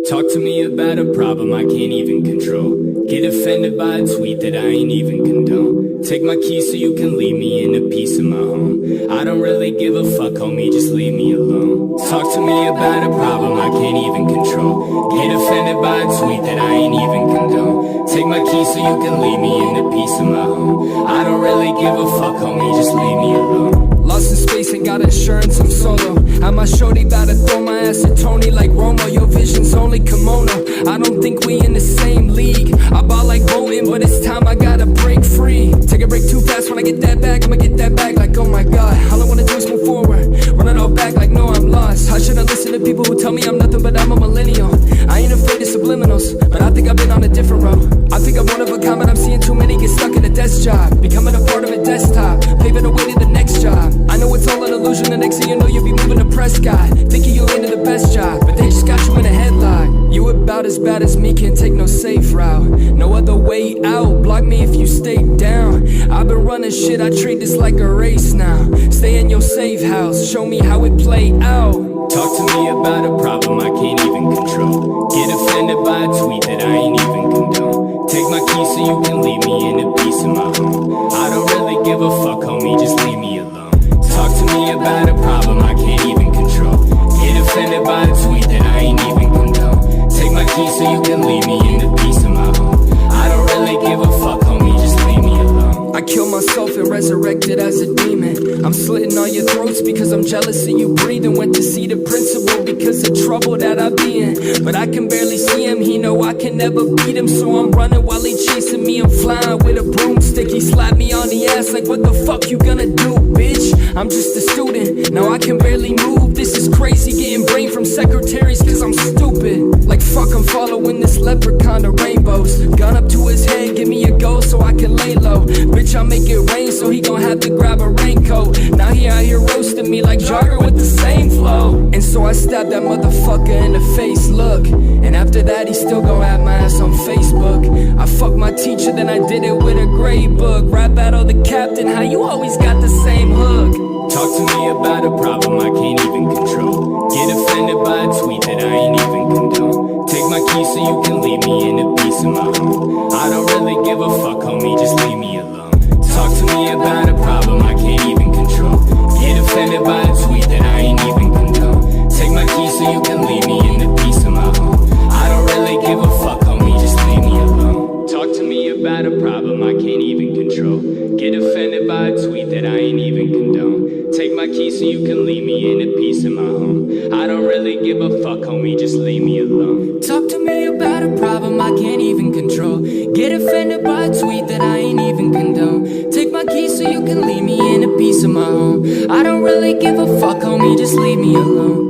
Talk to me about a problem I can't even control. Get offended by a tweet that I ain't even condone. Take my keys so you can leave me in a piece of my home. I don't really give a fuck, homie, just leave me alone. Talk to me about a problem I can't even control. Get offended by a tweet that I ain't even condone. Take my keys so you can leave me in a piece of my home. I don't really give a fuck, homie, just leave me alone. Lost in space, ain't got insurance, I'm solo. I'm my shorty, bout to throw my ass at Tony like Romo. Your vision's only kimono. I don't think we in the same league. I ball like Bolton, but it's time I gotta break free. Take a break too fast, when I get that back, I'ma get that back like oh my god. All I wanna do is move forward, run it all back like no, I'm lost. I shouldn't listen to people who tell me I'm nothing, but I'm a millennial. I ain't afraid of subliminals, but I think I've been on a different road. I think I'm one of a kind, but I'm seeing too many get stuck in a desk job. Becoming a part of a desktop, paving the way to the next job. I know it's all an illusion, the next thing you know you'll be moving to Prescott, thinking you landed the best job, but they just got you in a headlock. You about as bad as me, can't take no safe route. No other way out, block me if you stay down. I've been running shit, I treat this like a race now. Stay in your safe house, show me how it play out. Talk to me about a problem I can't even control. Get offended by a tweet that I ain't even condone. Take my keys so you can leave me in a piece of my home. I don't really give a fuck, homie, just leave me alone. Talk to me about a problem I can't even control. Get offended by a tweet that I ain't even condone. Take my keys so you can leave me in a piece of my home. I don't really give a fuck, homie, just leave me alone. I killed myself and resurrected as a demon. I'm slitting all your throats because I'm jealous of you breathing. Went to see the principal because of trouble that I be in, but I can barely see him, he know I can never beat him. So I'm running while he chasing me, I'm flying with a broomstick. He slapped me on the ass like what the fuck you gonna do, bitch? I'm just a student, now I can barely move. This is crazy, getting brain from secretaries cause I'm stupid. Like fuck, I'm following this leprechaun to rainbows. Gun up to his head, give me a go so I can lay low. Bitch, I make it rain so he gon' have to grab a raincoat. Now he out here roasting me like Jogger with the same flow. And so I stabbed that motherfucker in the face, look. And after that he still gon' have my ass on Facebook. I fucked my teacher, then I did it with a grade book. Rap battle the captain, how you always got the same hook. Talk to me about a problem I can't even control. Get offended by a tweet that I ain't even condone. Take my keys so you can leave me in a piece of my home. I don't really give a fuck, homie, just leave me alone. Talk to me about a problem I can't even control. Get offended by a tweet that I ain't even condone. Take my keys so you can leave me in a piece of my home. I don't really give a fuck, homie, just leave me alone. Talk to me about a problem I can't even control. Get offended by a tweet that I ain't even condone. Take my keys so you can leave me in a piece of my home. I don't really give a fuck, homie, just leave me alone. Talk to me about a problem I can't even control. Get offended by a tweet that I ain't even condone. Take my keys so you can leave me in a piece of my home. I don't really give a fuck, homie, just leave me alone.